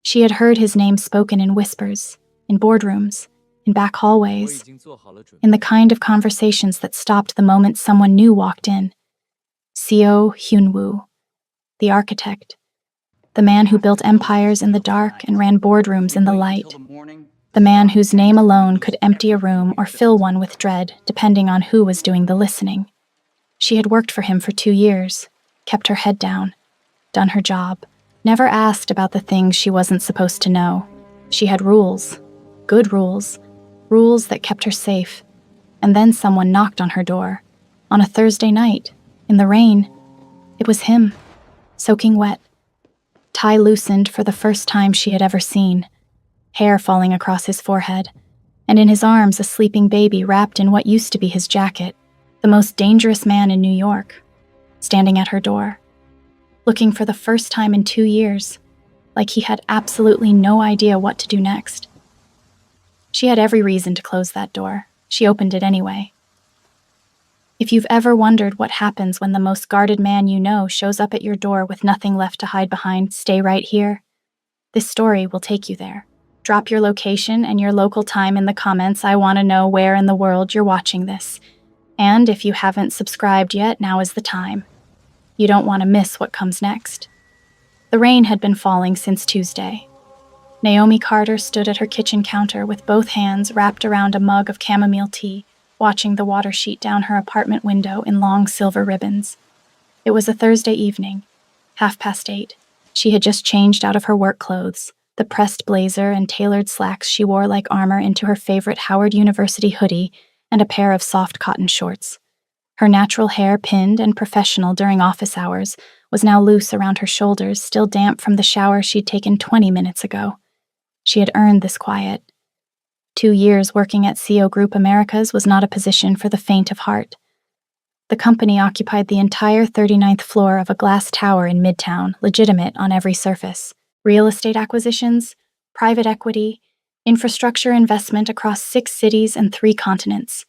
She had heard his name spoken in whispers, in boardrooms, in back hallways, in the kind of conversations that stopped the moment someone new walked in. Seo Hyun-woo, the architect, the man who built empires in the dark and ran boardrooms in the light, the man whose name alone could empty a room or fill one with dread, depending on who was doing the listening. She had worked for him for 2 years, kept her head down, done her job, never asked about the things she wasn't supposed to know. She had rules, good rules, rules that kept her safe. And then someone knocked on her door, on a Thursday night, in the rain. It was him, soaking wet, tie loosened for the first time she had ever seen, hair falling across his forehead, and in his arms a sleeping baby wrapped in what used to be his jacket, the most dangerous man in New York, standing at her door, looking for the first time in 2 years, like he had absolutely no idea what to do next. She had every reason to close that door. She opened it anyway. If you've ever wondered what happens when the most guarded man you know shows up at your door with nothing left to hide behind, stay right here. This story will take you there. Drop your location and your local time in the comments. I want to know where in the world you're watching this. And if you haven't subscribed yet, now is the time. You don't want to miss what comes next. The rain had been falling since Tuesday. Naomi Carter stood at her kitchen counter with both hands wrapped around a mug of chamomile tea, watching the water sheet down her apartment window in long silver ribbons. It was a Thursday evening, 8:30. She had just changed out of her work clothes, the pressed blazer and tailored slacks she wore like armor into her favorite Howard University hoodie and a pair of soft cotton shorts. Her natural hair, pinned and professional during office hours, was now loose around her shoulders, still damp from the shower she'd taken 20 minutes ago. She had earned this quiet. 2 years working at CO Group Americas was not a position for the faint of heart. The company occupied the entire 39th floor of a glass tower in Midtown, legitimate on every surface. Real estate acquisitions, private equity, infrastructure investment across 6 cities and 3 continents.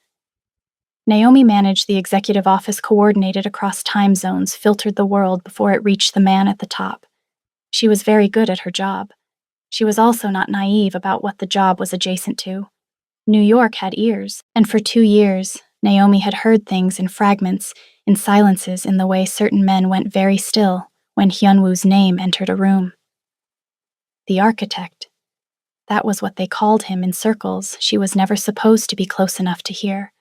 Naomi managed the executive office, coordinated across time zones, filtered the world before it reached the man at the top. She was very good at her job. She was also not naive about what the job was adjacent to. New York had ears, and for 2 years, Naomi had heard things in fragments, in silences, in the way certain men went very still when Hyun-woo's name entered a room. The architect. That was what they called him in circles she was never supposed to be close enough to hear.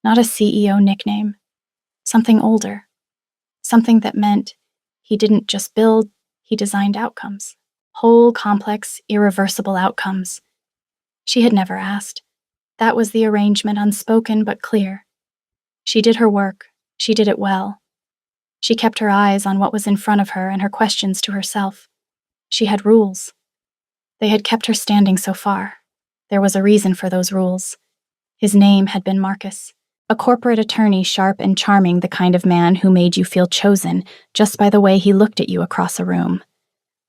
Not a CEO nickname. Something older. Something that meant he didn't just build, he designed outcomes. Whole, complex, irreversible outcomes. She had never asked. That was the arrangement, unspoken but clear. She did her work. She did it well. She kept her eyes on what was in front of her and her questions to herself. She had rules. They had kept her standing so far. There was a reason for those rules. His name had been Marcus, a corporate attorney, sharp and charming, the kind of man who made you feel chosen just by the way he looked at you across a room.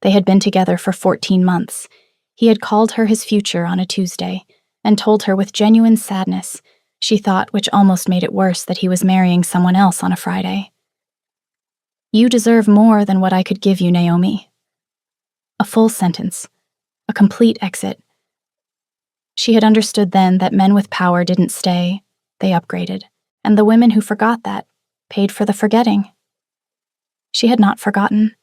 They had been together for 14 months. He had called her his future on a Tuesday and told her with genuine sadness, she thought, which almost made it worse, that he was marrying someone else on a Friday. You deserve more than what I could give you, Naomi. A full sentence. A complete exit. She had understood then that men with power didn't stay, they upgraded, and the women who forgot that paid for the forgetting. She had not forgotten.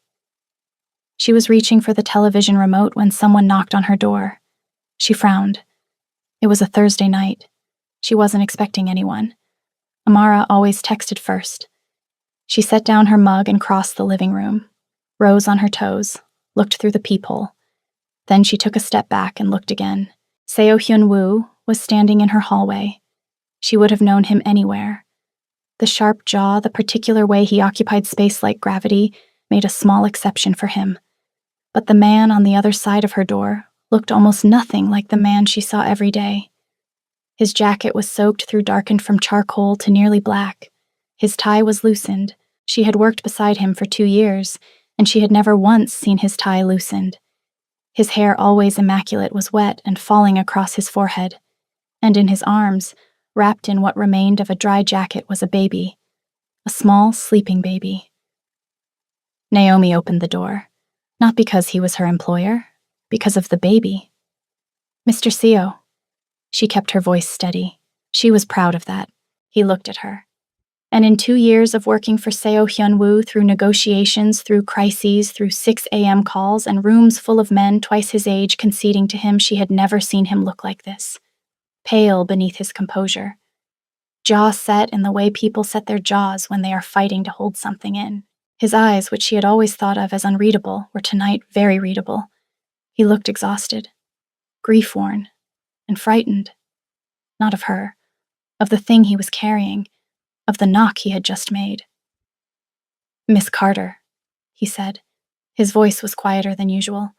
She was reaching for the television remote when someone knocked on her door. She frowned. It was a Thursday night. She wasn't expecting anyone. Amara always texted first. She set down her mug and crossed the living room, rose on her toes, looked through the peephole. Then she took a step back and looked again. Seo Hyun-woo was standing in her hallway. She would have known him anywhere. The sharp jaw, the particular way he occupied space like gravity, made a small exception for him. But the man on the other side of her door looked almost nothing like the man she saw every day. His jacket was soaked through, darkened from charcoal to nearly black. His tie was loosened. She had worked beside him for 2 years, and she had never once seen his tie loosened. His hair, always immaculate, was wet and falling across his forehead. And in his arms, wrapped in what remained of a dry jacket, was a baby. A small, sleeping baby. Naomi opened the door. Not because he was her employer. because of the baby. Mr. Seo. She kept her voice steady. She was proud of that. He looked at her. And in 2 years of working for Seo Hyunwoo, through negotiations, through crises, through 6 a.m. calls, and rooms full of men twice his age conceding to him, she had never seen him look like this. Pale beneath his composure. Jaw set in the way people set their jaws when they are fighting to hold something in. His eyes, which she had always thought of as unreadable, were tonight very readable. He looked exhausted, grief-worn, and frightened. Not of her, of the thing he was carrying, of the knock he had just made. "Miss Carter," he said. His voice was quieter than usual.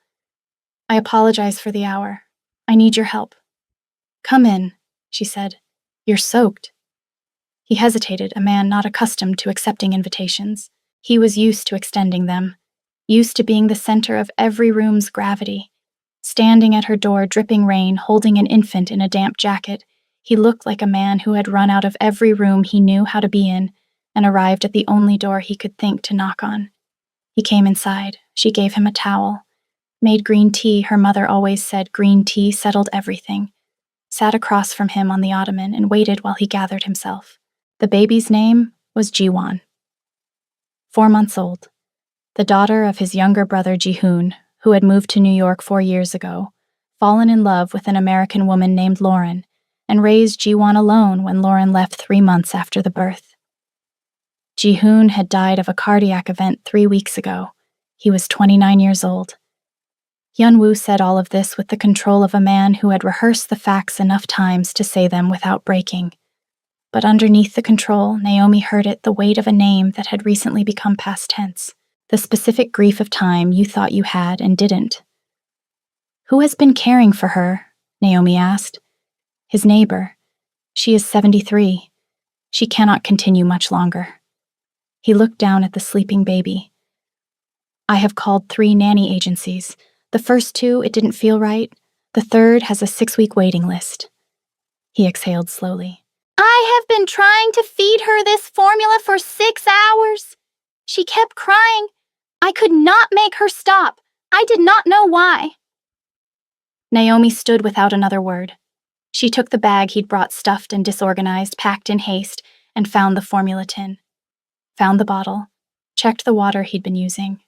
"I apologize for the hour. I need your help." "Come in," she said. "You're soaked." He hesitated, a man not accustomed to accepting invitations. He was used to extending them, used to being the center of every room's gravity. Standing at her door, dripping rain, holding an infant in a damp jacket, he looked like a man who had run out of every room he knew how to be in and arrived at the only door he could think to knock on. He came inside. She gave him a towel. Made green tea. Her mother always said green tea settled everything. Sat across from him on the ottoman and waited while he gathered himself. The baby's name was Jiwon. 4 months old. The daughter of his younger brother Jihoon, who had moved to New York 4 years ago, fallen in love with an American woman named Lauren, and raised Jiwon alone when Lauren left 3 months after the birth. Jihoon had died of a cardiac event 3 weeks ago. He was 29 years old. Hyunwoo said all of this with the control of a man who had rehearsed the facts enough times to say them without breaking. But underneath the control, Naomi heard it, the weight of a name that had recently become past tense, the specific grief of time you thought you had and didn't. "Who has been caring for her?" Naomi asked. "His neighbor. She is 73. She cannot continue much longer." He looked down at the sleeping baby. "I have called 3 nanny agencies. The first 2, it didn't feel right. The third has a 6-week waiting list." He exhaled slowly. "I have been trying to feed her this formula for 6 hours. She kept crying. I could not make her stop. I did not know why." Naomi stood without another word. She took the bag he'd brought stuffed and disorganized, packed in haste, and found the formula tin. Found the bottle, checked the water he'd been using.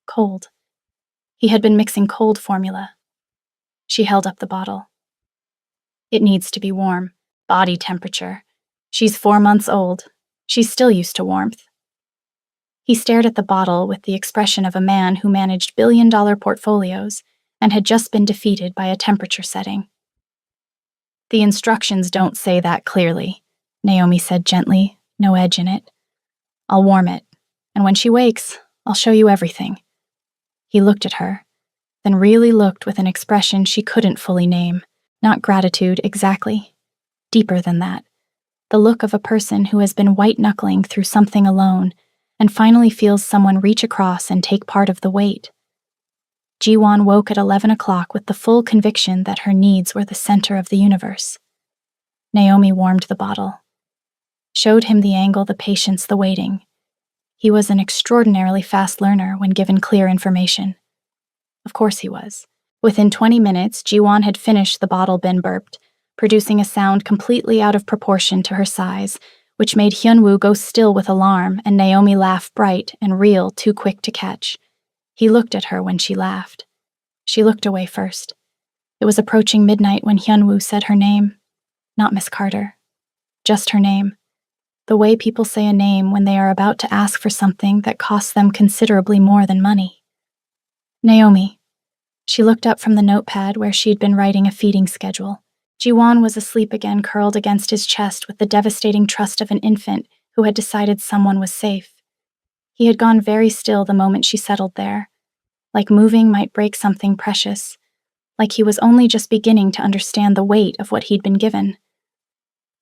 Cold. He had been mixing cold formula. She held up the bottle. "It needs to be warm. Body temperature. She's 4 months old. She's still used to warmth." He stared at the bottle with the expression of a man who managed billion-dollar portfolios and had just been defeated by a temperature setting. "The instructions don't say that clearly," Naomi said gently, no edge in it. "I'll warm it, and when she wakes, I'll show you everything." He looked at her, then really looked with an expression she couldn't fully name. Not gratitude, exactly. Deeper than that. The look of a person who has been white-knuckling through something alone and finally feels someone reach across and take part of the weight. Jiwon woke at 11 o'clock with the full conviction that her needs were the center of the universe. Naomi warmed the bottle. Showed him the angle, the patience, the waiting. He was an extraordinarily fast learner when given clear information. Of course he was. Within 20 minutes, Jiwon had finished the bottle Ben burped, producing a sound completely out of proportion to her size, which made Hyunwoo go still with alarm and Naomi laugh bright and real, too quick to catch. He looked at her when she laughed. She looked away first. It was approaching midnight when Hyunwoo said her name. Not Miss Carter. Just her name. The way people say a name when they are about to ask for something that costs them considerably more than money. "Naomi." She looked up from the notepad where she'd been writing a feeding schedule. Jiwon was asleep again, curled against his chest with the devastating trust of an infant who had decided someone was safe. He had gone very still the moment she settled there, like moving might break something precious, like he was only just beginning to understand the weight of what he'd been given.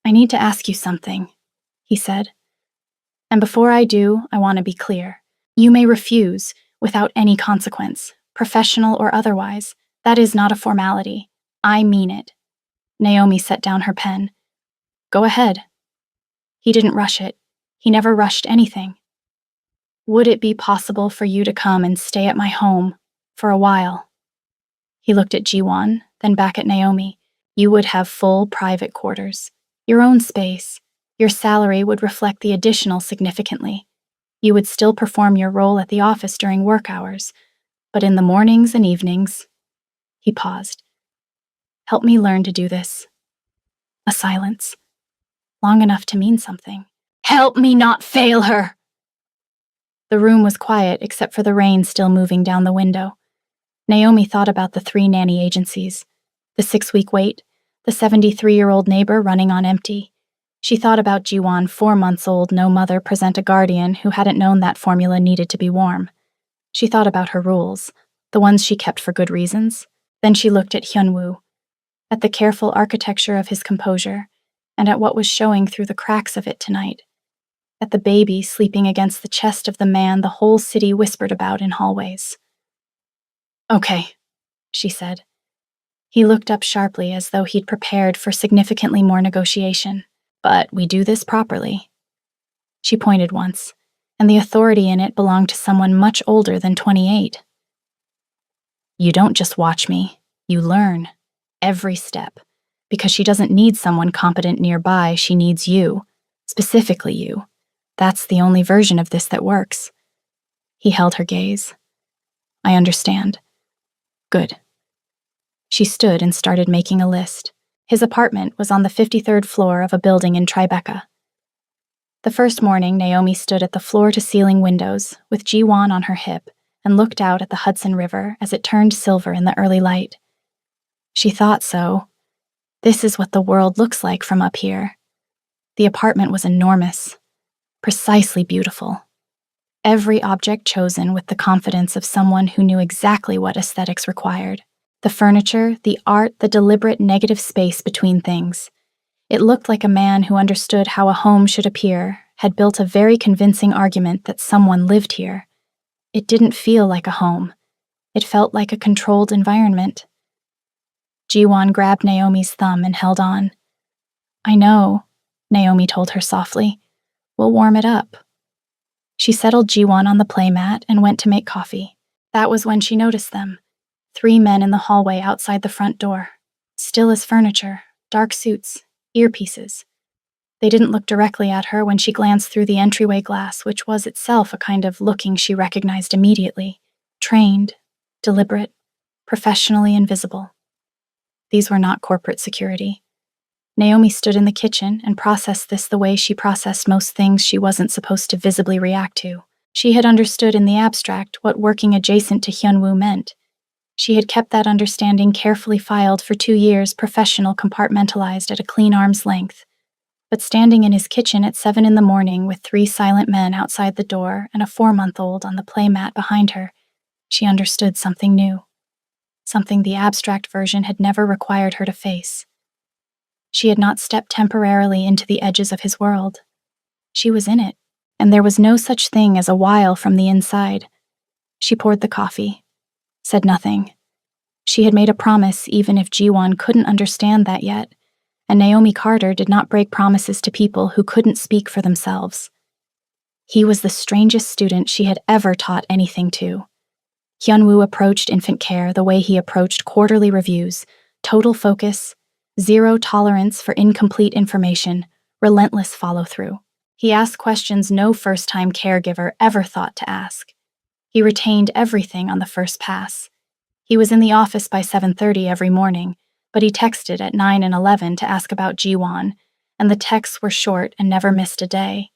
"I need to ask you something," he said. "And before I do, I want to be clear. You may refuse, without any consequence, professional or otherwise. That is not a formality. I mean it." Naomi set down her pen. "Go ahead." He didn't rush it. He never rushed anything. "Would it be possible for you to come and stay at my home for a while?" He looked at Jiwon, then back at Naomi. You would have full private quarters, your own space. Your salary would reflect the additional significantly. You would still perform your role at the office during work hours, but in the mornings and evenings. He paused. Help me learn to do this. A silence, long enough to mean something. Help me not fail her! The room was quiet except for the rain still moving down the window. Naomi thought about the 3 nanny agencies, the 6-week wait, the 73-year-old neighbor running on empty. She thought about Jiwon, 4 months old, no mother, present a guardian who hadn't known that formula needed to be warm. She thought about her rules, the ones she kept for good reasons. Then she looked at Hyunwoo, at the careful architecture of his composure, and at what was showing through the cracks of it tonight, at the baby sleeping against the chest of the man the whole city whispered about in hallways. Okay, she said. He looked up sharply as though he'd prepared for significantly more negotiation. But we do this properly. She pointed once, and the authority in it belonged to someone much older than 28. You don't just watch me, you learn. Every step. Because she doesn't need someone competent nearby, she needs you. Specifically you. That's the only version of this that works. He held her gaze. I understand. Good. She stood and started making a list. His apartment was on the 53rd floor of a building in Tribeca. The first morning, Naomi stood at the floor-to-ceiling windows, with Jiwon on her hip, and looked out at the Hudson River as it turned silver in the early light. She thought so. This is what the world looks like from up here. The apartment was enormous, precisely beautiful. Every object chosen with the confidence of someone who knew exactly what aesthetics required. The furniture, the art, the deliberate negative space between things. It looked like a man who understood how a home should appear, had built a very convincing argument that someone lived here. It didn't feel like a home. It felt like a controlled environment. Jiwon grabbed Naomi's thumb and held on. I know, Naomi told her softly. We'll warm it up. She settled Jiwon on the playmat and went to make coffee. That was when she noticed them. 3 men in the hallway outside the front door. Still as furniture, dark suits, earpieces. They didn't look directly at her when she glanced through the entryway glass, which was itself a kind of looking she recognized immediately. Trained, deliberate, professionally invisible. These were not corporate security. Naomi stood in the kitchen and processed this the way she processed most things she wasn't supposed to visibly react to. She had understood in the abstract what working adjacent to Hyunwoo meant. She had kept that understanding carefully filed for 2 years, professional, compartmentalized at a clean arm's length. But standing in his kitchen at 7 in the morning with 3 silent men outside the door and a 4-month-old on the playmat behind her, she understood something new. Something the abstract version had never required her to face. She had not stepped temporarily into the edges of his world. She was in it, and there was no such thing as a while from the inside. She poured the coffee, said nothing. She had made a promise even if Jiwon couldn't understand that yet, and Naomi Carter did not break promises to people who couldn't speak for themselves. He was the strangest student she had ever taught anything to. Hyunwoo approached infant care the way he approached quarterly reviews, total focus, zero tolerance for incomplete information, relentless follow-through. He asked questions no first-time caregiver ever thought to ask. He retained everything on the first pass. He was in the office by 7:30 every morning, but he texted at 9 and 11 to ask about Jiwon, and the texts were short and never missed a day.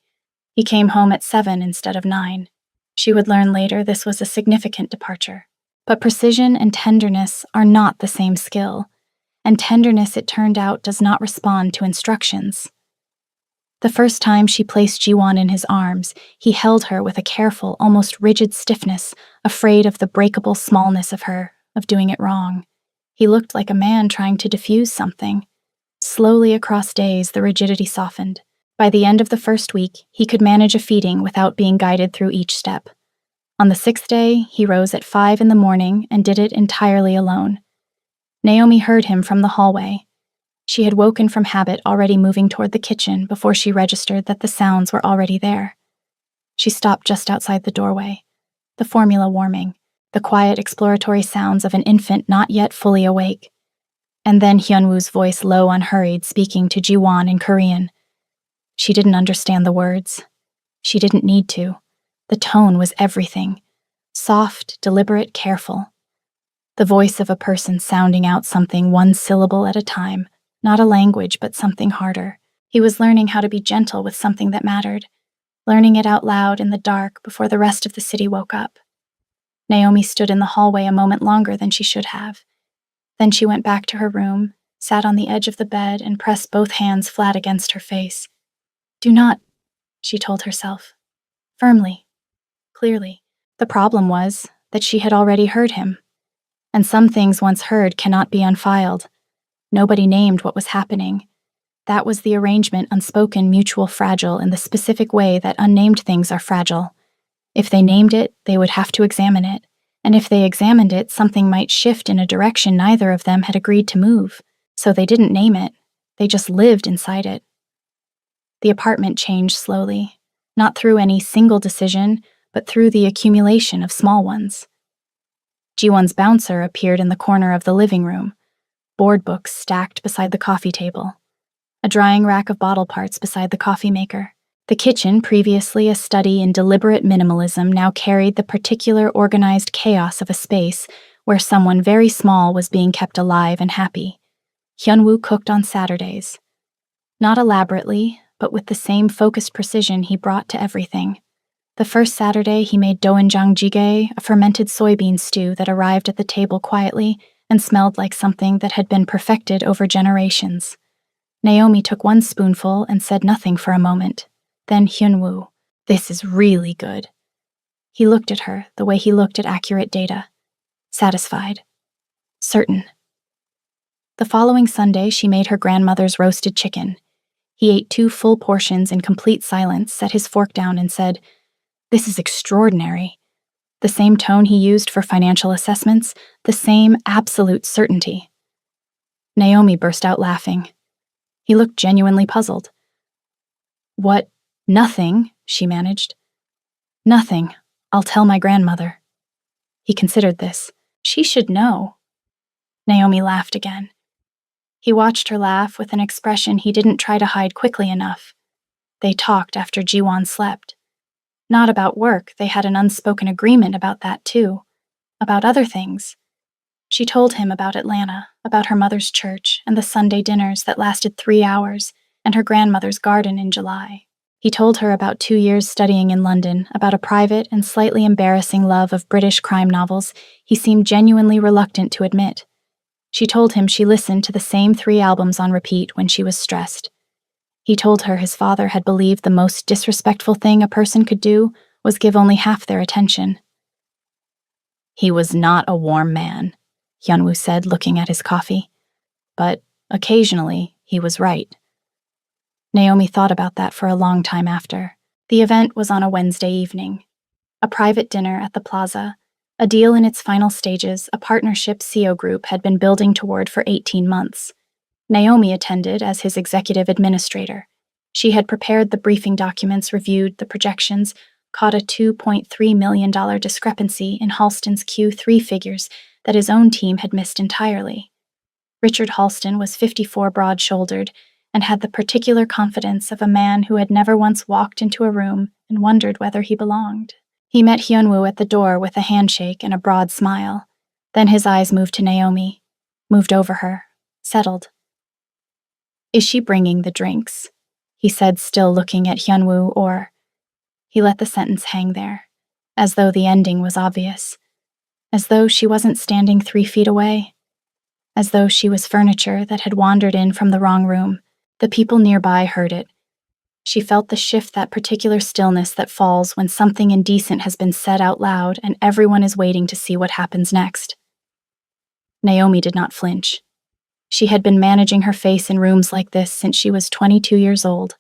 He came home at 7 instead of 9. She would learn later this was a significant departure. But precision and tenderness are not the same skill, and tenderness, it turned out, does not respond to instructions. The first time she placed Jiwon in his arms, he held her with a careful, almost rigid stiffness, afraid of the breakable smallness of her, of doing it wrong. He looked like a man trying to diffuse something. Slowly across days, the rigidity softened. By the end of the first week, he could manage a feeding without being guided through each step. On the 6th day, he rose at 5 in the morning and did it entirely alone. Naomi heard him from the hallway. She had woken from habit, already moving toward the kitchen before she registered that the sounds were already there. She stopped just outside the doorway, the formula warming, the quiet exploratory sounds of an infant not yet fully awake. And then Hyunwoo's voice low unhurried, speaking to Jiwon in Korean. She didn't understand the words. She didn't need to. The tone was everything. Soft, deliberate, careful. The voice of a person sounding out something one syllable at a time, not a language, but something harder. He was learning how to be gentle with something that mattered, learning it out loud in the dark before the rest of the city woke up. Naomi stood in the hallway a moment longer than she should have. Then she went back to her room, sat on the edge of the bed, and pressed both hands flat against her face. Do not, she told herself. Firmly, clearly. The problem was that she had already heard him. And some things once heard cannot be unfiled. Nobody named what was happening. That was the arrangement, unspoken, mutual, fragile, in the specific way that unnamed things are fragile. If they named it, they would have to examine it. And if they examined it, something might shift in a direction neither of them had agreed to move. So they didn't name it. They just lived inside it. The apartment changed slowly, not through any single decision, but through the accumulation of small ones. Jiwon's bouncer appeared in the corner of the living room, board books stacked beside the coffee table, a drying rack of bottle parts beside the coffee maker. The kitchen, previously a study in deliberate minimalism, now carried the particular organized chaos of a space where someone very small was being kept alive and happy. Hyunwoo cooked on Saturdays. Not elaborately, but with the same focused precision he brought to everything. The first Saturday, he made doenjang jjigae, a fermented soybean stew that arrived at the table quietly and smelled like something that had been perfected over generations. Naomi took one spoonful and said nothing for a moment. Then Hyunwoo, "This is really good." He looked at her the way he looked at accurate data. Satisfied. Certain. The following Sunday, she made her grandmother's roasted chicken. He ate 2 full portions in complete silence, set his fork down, and said, "This is extraordinary." The same tone he used for financial assessments, the same absolute certainty. Naomi burst out laughing. He looked genuinely puzzled. "What? Nothing," she managed. "Nothing. I'll tell my grandmother." He considered this. She should know. Naomi laughed again. He watched her laugh with an expression he didn't try to hide quickly enough. They talked after Jiwon slept. Not about work, they had an unspoken agreement about that too. About other things. She told him about Atlanta, about her mother's church, and the Sunday dinners that lasted 3 hours, and her grandmother's garden in July. He told her about 2 years studying in London, about a private and slightly embarrassing love of British crime novels he seemed genuinely reluctant to admit. She told him she listened to the same 3 albums on repeat when she was stressed. He told her his father had believed the most disrespectful thing a person could do was give only half their attention. "He was not a warm man," Hyunwoo said, looking at his coffee. "But occasionally, he was right." Naomi thought about that for a long time after. The event was on a Wednesday evening. A private dinner at the plaza, a deal in its final stages, a partnership CO Group had been building toward for 18 months. Naomi attended as his executive administrator. She had prepared the briefing documents, reviewed the projections, caught a $2.3 million discrepancy in Halston's Q3 figures that his own team had missed entirely. Richard Halston was 54, broad-shouldered, and had the particular confidence of a man who had never once walked into a room and wondered whether he belonged. He met Hyunwoo at the door with a handshake and a broad smile. Then his eyes moved to Naomi, moved over her, settled. "Is she bringing the drinks?" he said, still looking at Hyunwoo, or... He let the sentence hang there, as though the ending was obvious, as though she wasn't standing 3 feet away, as though she was furniture that had wandered in from the wrong room. The people nearby heard it. She felt the shift, that particular stillness that falls when something indecent has been said out loud and everyone is waiting to see what happens next. Naomi did not flinch. She had been managing her face in rooms like this since she was 22 years old.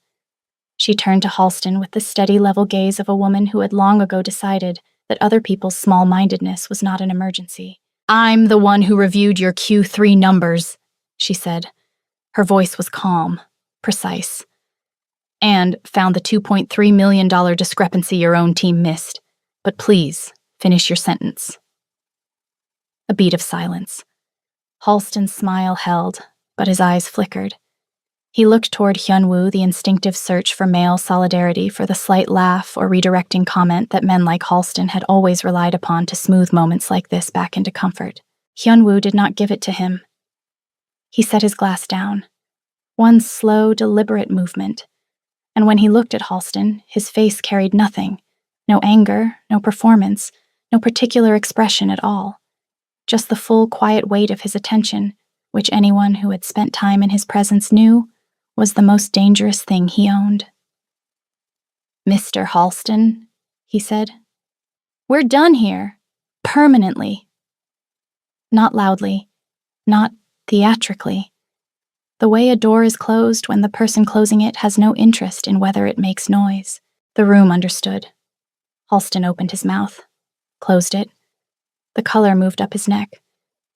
She turned to Halston with the steady, level gaze of a woman who had long ago decided that other people's small-mindedness was not an emergency. "I'm the one who reviewed your Q3 numbers," she said. Her voice was calm, precise. "And found the $2.3 million discrepancy your own team missed. But please, finish your sentence." A beat of silence. Halston's smile held, but his eyes flickered. He looked toward Hyunwoo, the instinctive search for male solidarity, for the slight laugh or redirecting comment that men like Halston had always relied upon to smooth moments like this back into comfort. Hyunwoo did not give it to him. He set his glass down. One slow, deliberate movement. And when he looked at Halston, his face carried nothing. No anger, no performance, no particular expression at all. Just the full, quiet weight of his attention, which anyone who had spent time in his presence knew was the most dangerous thing he owned. "Mr. Halston," he said, "we're done here. Permanently." Not loudly, not theatrically. The way a door is closed when the person closing it has no interest in whether it makes noise. The room understood. Halston opened his mouth, closed it. The color moved up his neck.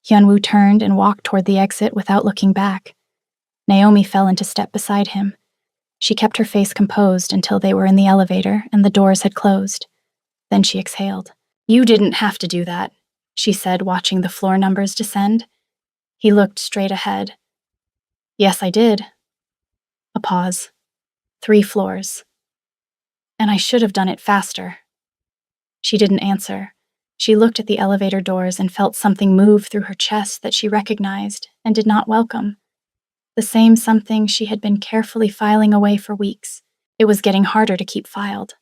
Hyunwoo turned and walked toward the exit without looking back. Naomi fell into step beside him. She kept her face composed until they were in the elevator and the doors had closed. Then she exhaled. "You didn't have to do that," she said, watching the floor numbers descend. He looked straight ahead. "Yes, I did." A pause. 3 floors. "And I should have done it faster." She didn't answer. She looked at the elevator doors and felt something move through her chest that she recognized and did not welcome. The same something she had been carefully filing away for weeks. It was getting harder to keep filed.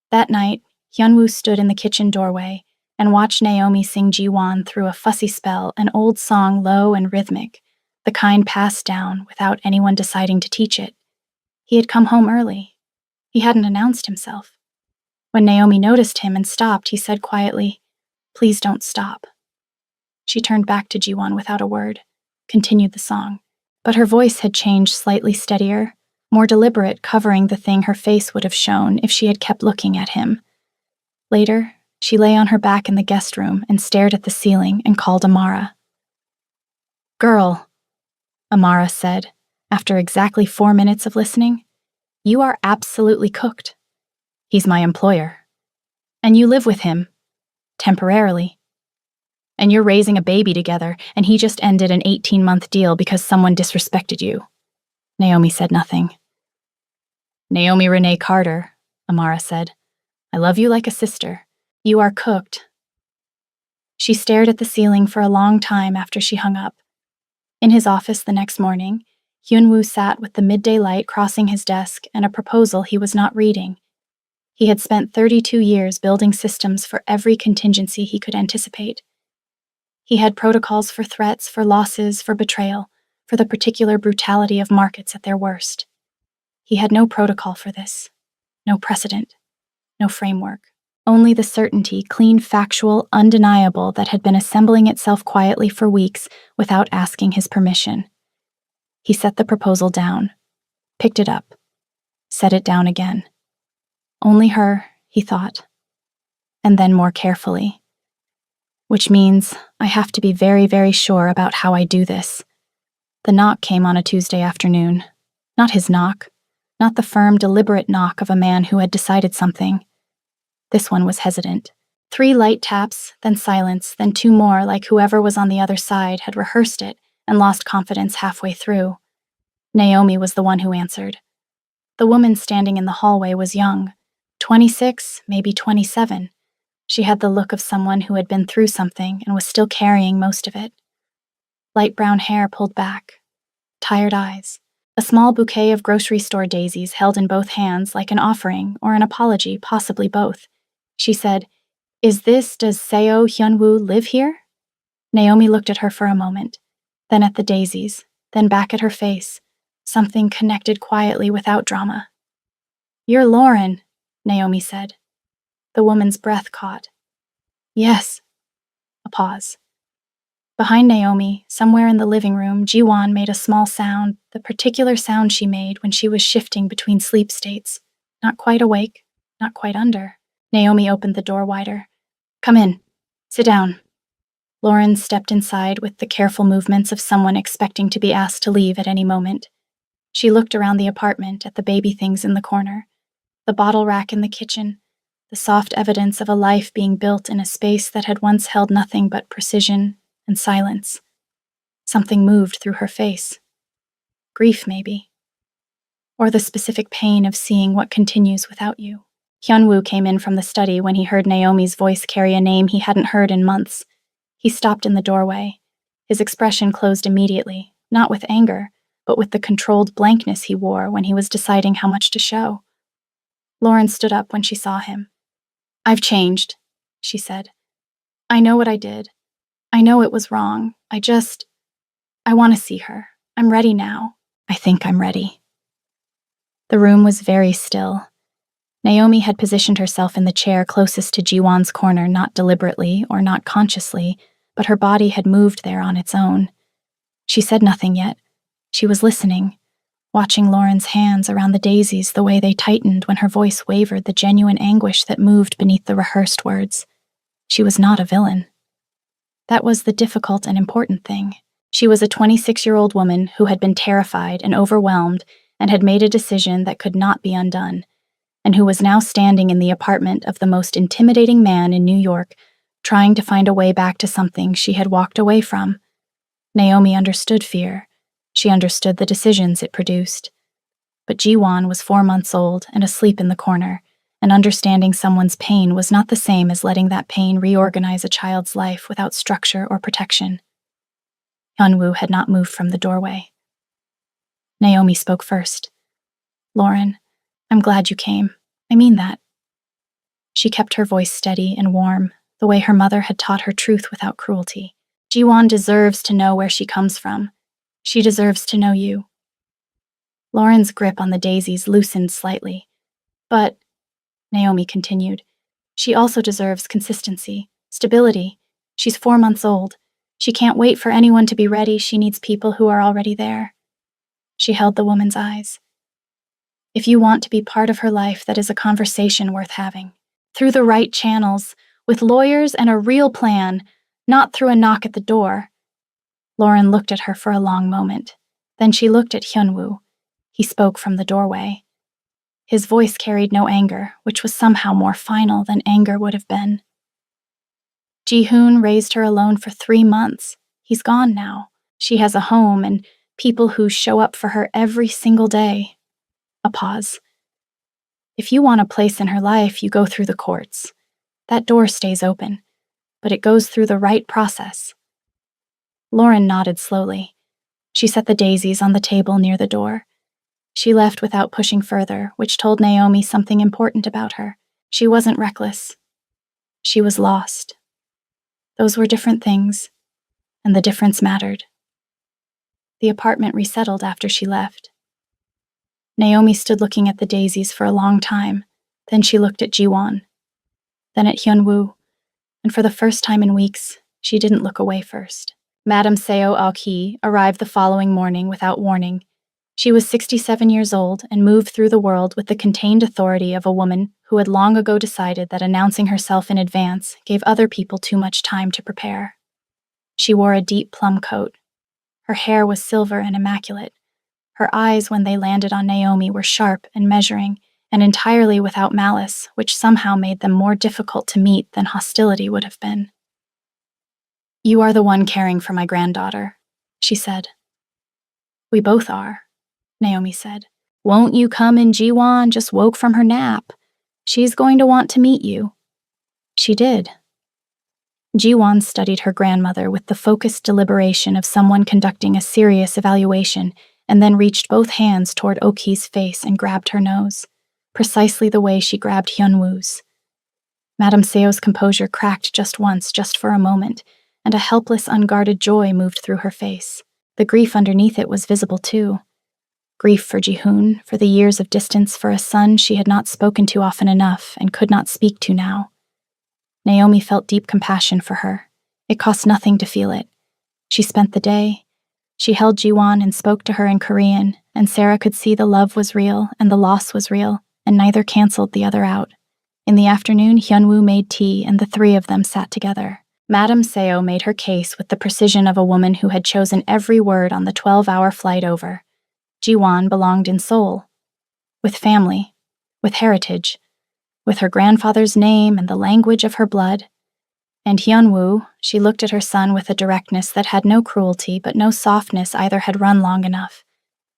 That night, Hyunwoo stood in the kitchen doorway and watched Naomi sing Jiwon through a fussy spell, an old song low and rhythmic, the kind passed down without anyone deciding to teach it. He had come home early. He hadn't announced himself. When Naomi noticed him and stopped, he said quietly, "Please don't stop." She turned back to Jiwon without a word, continued the song. But her voice had changed slightly steadier, more deliberate, covering the thing her face would have shown if she had kept looking at him. Later, she lay on her back in the guest room and stared at the ceiling and called Amara. "Girl," Amara said, after exactly 4 minutes of listening, "you are absolutely cooked. He's my employer. And you live with him. Temporarily. And you're raising a baby together, and he just ended an 18-month deal because someone disrespected you." Naomi said nothing. "Naomi Renee Carter," Amara said, "I love you like a sister. You are cooked." She stared at the ceiling for a long time after she hung up. In his office the next morning, Hyunwoo sat with the midday light crossing his desk and a proposal he was not reading. He had spent 32 years building systems for every contingency he could anticipate. He had protocols for threats, for losses, for betrayal, for the particular brutality of markets at their worst. He had no protocol for this, no precedent, no framework. Only the certainty, clean, factual, undeniable, that had been assembling itself quietly for weeks without asking his permission. He set the proposal down, picked it up, set it down again. Only her, he thought. And then more carefully. Which means I have to be very, very sure about how I do this. The knock came on a Tuesday afternoon. Not his knock. Not the firm, deliberate knock of a man who had decided something. This one was hesitant. 3 light taps, then silence, then 2 more, like whoever was on the other side had rehearsed it and lost confidence halfway through. Naomi was the one who answered. The woman standing in the hallway was young, 26, maybe 27. She had the look of someone who had been through something and was still carrying most of it. Light brown hair pulled back, tired eyes, a small bouquet of grocery store daisies held in both hands like an offering or an apology, possibly both. She said, does Seo Hyunwoo live here?" Naomi looked at her for a moment, then at the daisies, then back at her face. Something connected quietly without drama. "You're Lauren," Naomi said. The woman's breath caught. "Yes." A pause. Behind Naomi, somewhere in the living room, Jiwon made a small sound, the particular sound she made when she was shifting between sleep states. Not quite awake, not quite under. Naomi opened the door wider. "Come in. Sit down." Lauren stepped inside with the careful movements of someone expecting to be asked to leave at any moment. She looked around the apartment at the baby things in the corner, the bottle rack in the kitchen, the soft evidence of a life being built in a space that had once held nothing but precision and silence. Something moved through her face. Grief, maybe. Or the specific pain of seeing what continues without you. Hyunwoo came in from the study when he heard Naomi's voice carry a name he hadn't heard in months. He stopped in the doorway. His expression closed immediately, not with anger, but with the controlled blankness he wore when he was deciding how much to show. Lauren stood up when she saw him. "I've changed," she said. "I know what I did. I know it was wrong. I want to see her. I'm ready now. I think I'm ready." The room was very still. Naomi had positioned herself in the chair closest to Jiwon's corner, not deliberately or not consciously, but her body had moved there on its own. She said nothing yet. She was listening, watching Lauren's hands around the daisies, the way they tightened when her voice wavered, the genuine anguish that moved beneath the rehearsed words. She was not a villain. That was the difficult and important thing. She was a 26-year-old woman who had been terrified and overwhelmed and had made a decision that could not be undone, and who was now standing in the apartment of the most intimidating man in New York, trying to find a way back to something she had walked away from. Naomi understood fear. She understood the decisions it produced. But Jiwon was 4 months old and asleep in the corner, and understanding someone's pain was not the same as letting that pain reorganize a child's life without structure or protection. Hyunwoo had not moved from the doorway. Naomi spoke first. "Lauren, I'm glad you came. I mean that." She kept her voice steady and warm, the way her mother had taught her truth without cruelty. "Jiwon deserves to know where she comes from. She deserves to know you." Lauren's grip on the daisies loosened slightly. "But," Naomi continued, "she also deserves consistency, stability. She's 4 months old. She can't wait for anyone to be ready. She needs people who are already there." She held the woman's eyes. "If you want to be part of her life, that is a conversation worth having. Through the right channels, with lawyers and a real plan, not through a knock at the door." Lauren looked at her for a long moment. Then she looked at Hyunwoo. He spoke from the doorway. His voice carried no anger, which was somehow more final than anger would have been. "Ji-hoon raised her alone for 3 months. He's gone now. She has a home and people who show up for her every single day." A pause. "If you want a place in her life, you go through the courts. That door stays open, but it goes through the right process." Lauren nodded slowly. She set the daisies on the table near the door. She left without pushing further, which told Naomi something important about her. She wasn't reckless. She was lost. Those were different things, and the difference mattered. The apartment resettled after she left. Naomi stood looking at the daisies for a long time. Then she looked at Jiwon, then at Hyunwoo, and for the first time in weeks, she didn't look away first. Madame Seo Aok-hee arrived the following morning without warning. She was 67 years old and moved through the world with the contained authority of a woman who had long ago decided that announcing herself in advance gave other people too much time to prepare. She wore a deep plum coat. Her hair was silver and immaculate. Her eyes, when they landed on Naomi, were sharp and measuring, and entirely without malice, which somehow made them more difficult to meet than hostility would have been. "You are the one caring for my granddaughter," she said. "We both are," Naomi said. "Won't you come in? Jiwon just woke from her nap. She's going to want to meet you." She did. Jiwon studied her grandmother with the focused deliberation of someone conducting a serious evaluation, and then reached both hands toward Oki's face and grabbed her nose, precisely the way she grabbed Hyunwoo's. Madame Seo's composure cracked just once, just for a moment, and a helpless, unguarded joy moved through her face. The grief underneath it was visible too. Grief for Ji-hoon, for the years of distance, for a son she had not spoken to often enough and could not speak to now. Naomi felt deep compassion for her. It cost nothing to feel it. She spent the day. She held Jiwon and spoke to her in Korean, and Sarah could see the love was real and the loss was real, and neither canceled the other out. In the afternoon, Hyunwoo made tea and the 3 of them sat together. Madame Seo made her case with the precision of a woman who had chosen every word on the 12-hour flight over. Jiwon belonged in Seoul, with family, with heritage. with her grandfather's name and the language of her blood. And Hyunwoo, she looked at her son with a directness that had no cruelty but no softness either had run long enough.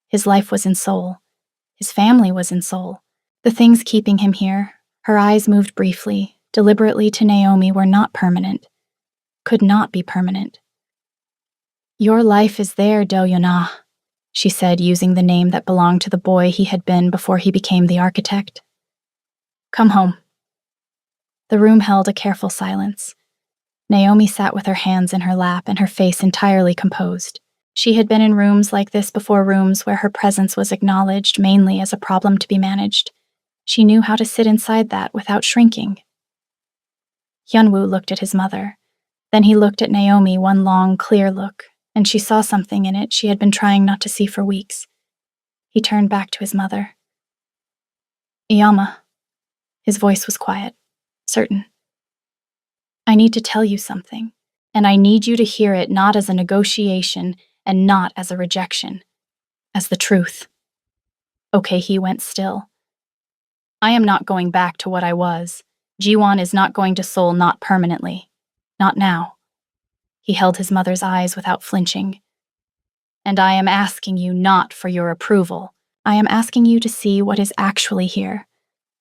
His life was in Seoul. His family was in Seoul. The things keeping him here, her eyes moved briefly, deliberately to Naomi, were not permanent. Could not be permanent. Your life is there, Do-yona, she said, using the name that belonged to the boy he had been before he became the architect. Come home. The room held a careful silence. Naomi sat with her hands in her lap and her face entirely composed. She had been in rooms like this before, rooms where her presence was acknowledged mainly as a problem to be managed. She knew how to sit inside that without shrinking. Hyunwoo looked at his mother. Then he looked at Naomi, one long, clear look, and she saw something in it she had been trying not to see for weeks. He turned back to his mother. Iyama. His voice was quiet, certain. I need to tell you something, and I need you to hear it not as a negotiation and not as a rejection, as the truth. Okay, he went still. I am not going back to what I was. Jiwon is not going to Seoul, not permanently. Not now. He held his mother's eyes without flinching. And I am asking you not for your approval. I am asking you to see what is actually here,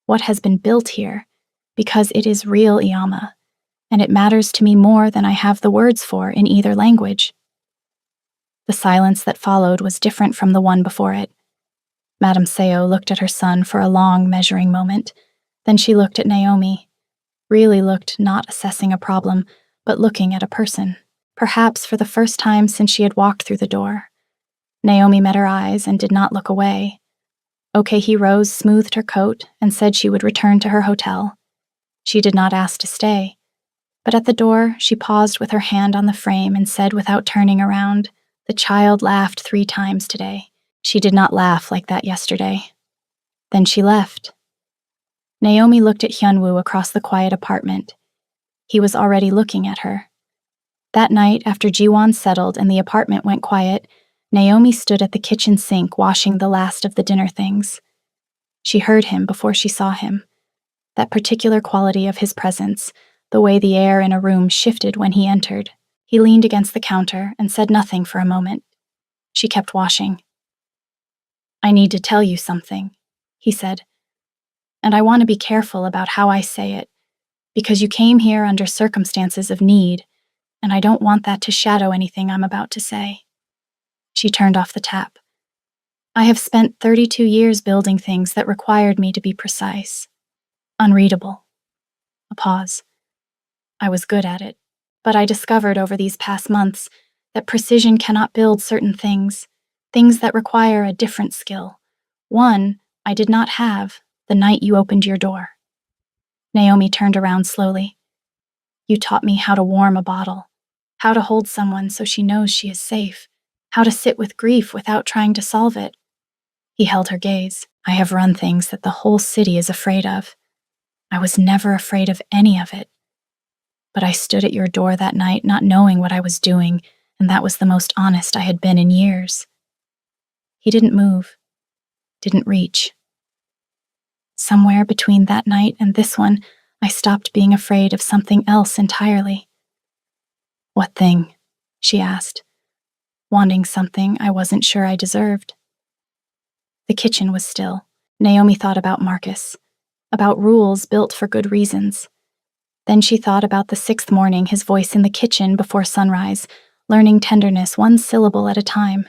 what has been built here, because it is real, Iyama, and it matters to me more than I have the words for in either language. The silence that followed was different from the one before it. Madame Seo looked at her son for a long, measuring moment. Then she looked at Naomi. Really looked, not assessing a problem, but looking at a person. Perhaps for the first time since she had walked through the door. Naomi met her eyes and did not look away. Okay, he rose, smoothed her coat, and said she would return to her hotel. She did not ask to stay. But at the door, she paused with her hand on the frame and said without turning around, the child laughed 3 times today. She did not laugh like that yesterday. Then she left. Naomi looked at Hyunwoo across the quiet apartment. He was already looking at her. That night, after Jiwon settled and the apartment went quiet, Naomi stood at the kitchen sink washing the last of the dinner things. She heard him before she saw him. That particular quality of his presence, the way the air in a room shifted when he entered. He leaned against the counter and said nothing for a moment. She kept washing. I need to tell you something, he said. And I want to be careful about how I say it, because you came here under circumstances of need, and I don't want that to shadow anything I'm about to say. She turned off the tap. I have spent 32 years building things that required me to be precise, unreadable. A pause. I was good at it, but I discovered over these past months that precision cannot build certain things that require a different skill. One I did not have the night you opened your door. Naomi turned around slowly. You taught me how to warm a bottle, how to hold someone so she knows she is safe, how to sit with grief without trying to solve it. He held her gaze. I have run things that the whole city is afraid of. I was never afraid of any of it. But I stood at your door that night not knowing what I was doing, and that was the most honest I had been in years. He didn't move, didn't reach. Somewhere between that night and this one, I stopped being afraid of something else entirely. What thing? She asked, wanting something I wasn't sure I deserved. The kitchen was still. Naomi thought about Marcus, about rules built for good reasons. Then she thought about the 6th morning, his voice in the kitchen before sunrise, learning tenderness 1 syllable at a time.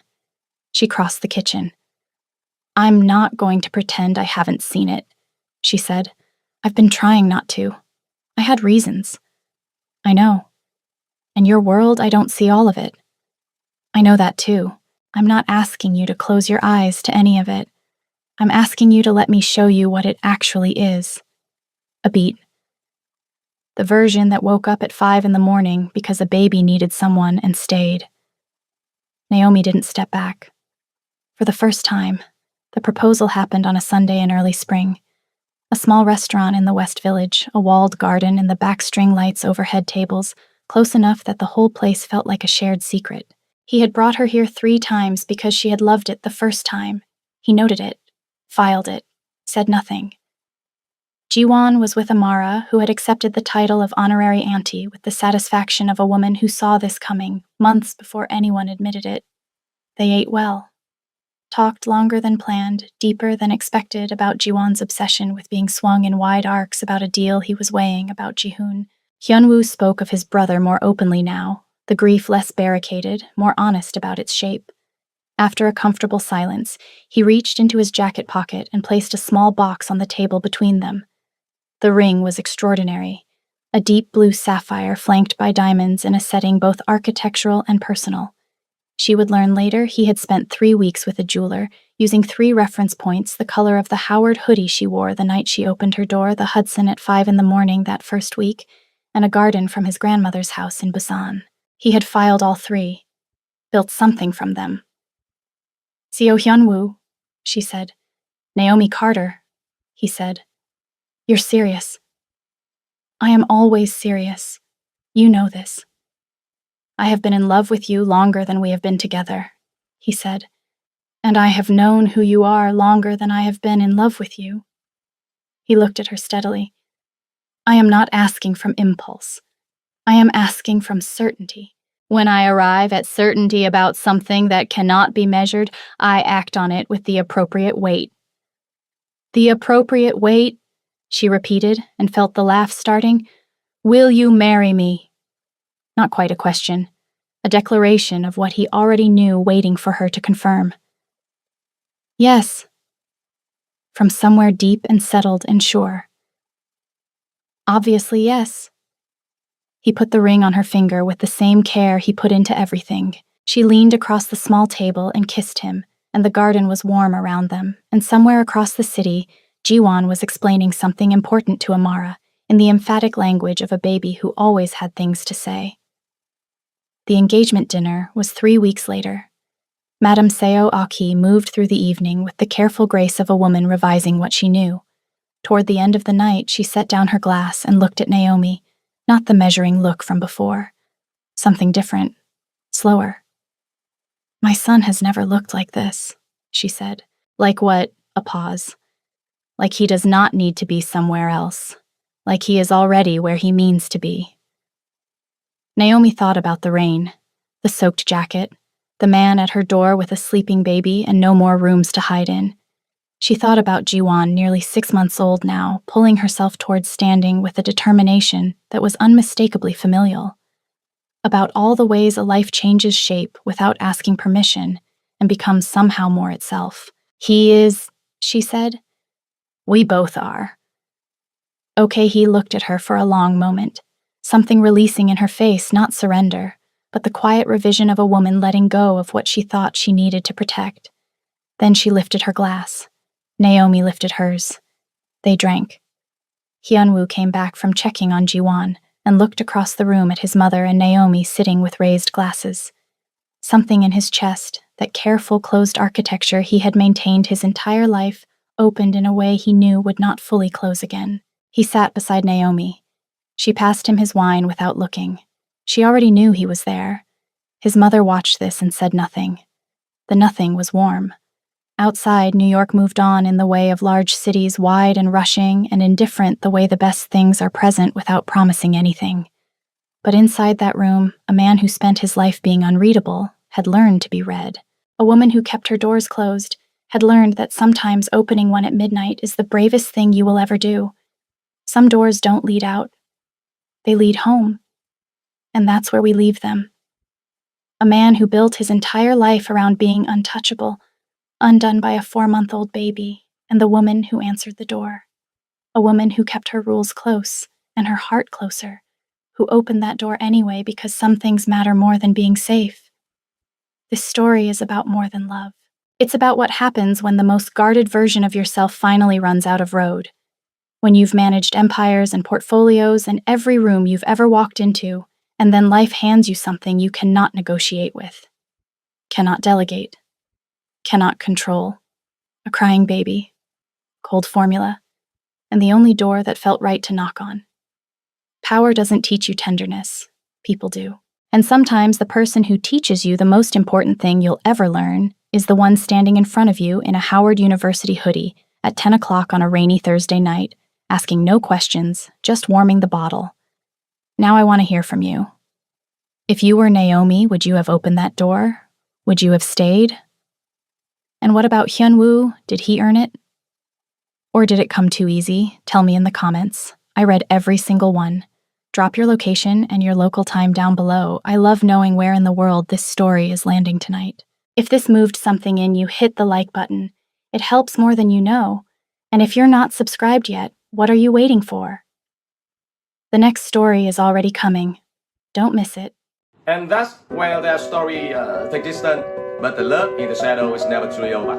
She crossed the kitchen. I'm not going to pretend I haven't seen it, she said. I've been trying not to. I had reasons. I know. In your world, I don't see all of it. I know that too. I'm not asking you to close your eyes to any of it. I'm asking you to let me show you what it actually is. A beat. The version that woke up at 5 in the morning because a baby needed someone and stayed. Naomi didn't step back. For the first time, the proposal happened on a Sunday in early spring. A small restaurant in the West Village, a walled garden and the back string lights overhead tables, close enough that the whole place felt like a shared secret. He had brought her here 3 times because she had loved it the first time. He noted it, filed it, said nothing. Jiwon was with Amara, who had accepted the title of honorary auntie with the satisfaction of a woman who saw this coming months before anyone admitted it. They ate well, talked longer than planned, deeper than expected about Jiwon's obsession with being swung in wide arcs about a deal he was weighing about Jihoon. Hyunwoo spoke of his brother more openly now, the grief less barricaded, more honest about its shape. After a comfortable silence, he reached into his jacket pocket and placed a small box on the table between them. The ring was extraordinary, a deep blue sapphire flanked by diamonds in a setting both architectural and personal. She would learn later he had spent 3 weeks with a jeweler, using 3 reference points, the color of the Howard hoodie she wore the night she opened her door, the Hudson at 5 a.m. that first week, and a garden from his grandmother's house in Busan. He had filed all 3, built something from them. Seo Hyunwoo, she said. Naomi Carter, he said. You're serious. I am always serious. You know this. I have been in love with you longer than we have been together, he said. And I have known who you are longer than I have been in love with you. He looked at her steadily. I am not asking from impulse. I am asking from certainty. When I arrive at certainty about something that cannot be measured, I act on it with the appropriate weight. The appropriate weight, she repeated and felt the laugh starting. Will you marry me? Not quite a question, a declaration of what he already knew waiting for her to confirm. Yes. From somewhere deep and settled and sure. Obviously, yes. He put the ring on her finger with the same care he put into everything. She leaned across the small table and kissed him, and the garden was warm around them, and somewhere across the city, Jiwon was explaining something important to Amara in the emphatic language of a baby who always had things to say. The engagement dinner was 3 weeks later. Madame Seo Aki moved through the evening with the careful grace of a woman revising what she knew. Toward the end of the night, she set down her glass and looked at Naomi, not the measuring look from before. Something different, slower. My son has never looked like this, she said. Like what? A pause. Like he does not need to be somewhere else. Like he is already where he means to be. Naomi thought about the rain, the soaked jacket, the man at her door with a sleeping baby and no more rooms to hide in. She thought about Jiwon, nearly 6 months old now, pulling herself towards standing with a determination that was unmistakably familial. About all the ways a life changes shape without asking permission and becomes somehow more itself. He is, she said. We both are. Okay, he looked at her for a long moment, something releasing in her face, not surrender, but the quiet revision of a woman letting go of what she thought she needed to protect. Then she lifted her glass. Naomi lifted hers. They drank. Hyunwoo came back from checking on Jiwon and looked across the room at his mother and Naomi sitting with raised glasses. Something in his chest, that careful closed architecture he had maintained his entire life, opened in a way he knew would not fully close again. He sat beside Naomi. She passed him his wine without looking. She already knew he was there. His mother watched this and said nothing. The nothing was warm. Outside, New York moved on in the way of large cities, wide and rushing, and indifferent the way the best things are present without promising anything. But inside that room, a man who spent his life being unreadable had learned to be read. A woman who kept her doors closed had learned that sometimes opening one at midnight is the bravest thing you will ever do. Some doors don't lead out. They lead home. And that's where we leave them. A man who built his entire life around being untouchable, undone by a 4-month-old baby, and the woman who answered the door. A woman who kept her rules close and her heart closer, who opened that door anyway because some things matter more than being safe. This story is about more than love. It's about what happens when the most guarded version of yourself finally runs out of road. When you've managed empires and portfolios and every room you've ever walked into, and then life hands you something you cannot negotiate with, cannot delegate, cannot control. A crying baby, cold formula, and the only door that felt right to knock on. Power doesn't teach you tenderness. People do. And sometimes the person who teaches you the most important thing you'll ever learn is the one standing in front of you in a Howard University hoodie at 10 o'clock on a rainy Thursday night, asking no questions, just warming the bottle. Now I want to hear from you. If you were Naomi, would you have opened that door? Would you have stayed? And what about Hyunwoo? Did he earn it? Or did it come too easy? Tell me in the comments. I read every single one. Drop your location and your local time down below. I love knowing where in the world this story is landing tonight. If this moved something in you, hit the like button. It helps more than you know. And if you're not subscribed yet, what are you waiting for? The next story is already coming. Don't miss it. And that's where their story takes distance, but the love in the shadow is never truly over.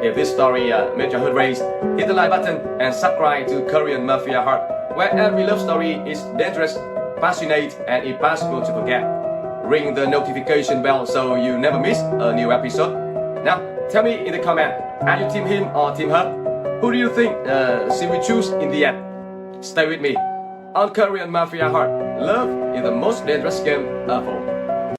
If this story made your heart race, hit the like button and subscribe to Korean Mafia Heart, where every love story is dangerous, passionate, and impossible to forget. Ring the notification bell so you never miss a new episode. Now, tell me in the comment, are you team him or team her? Who do you think she will choose in the end? Stay with me. On Korean Mafia Heart, love is the most dangerous game of all.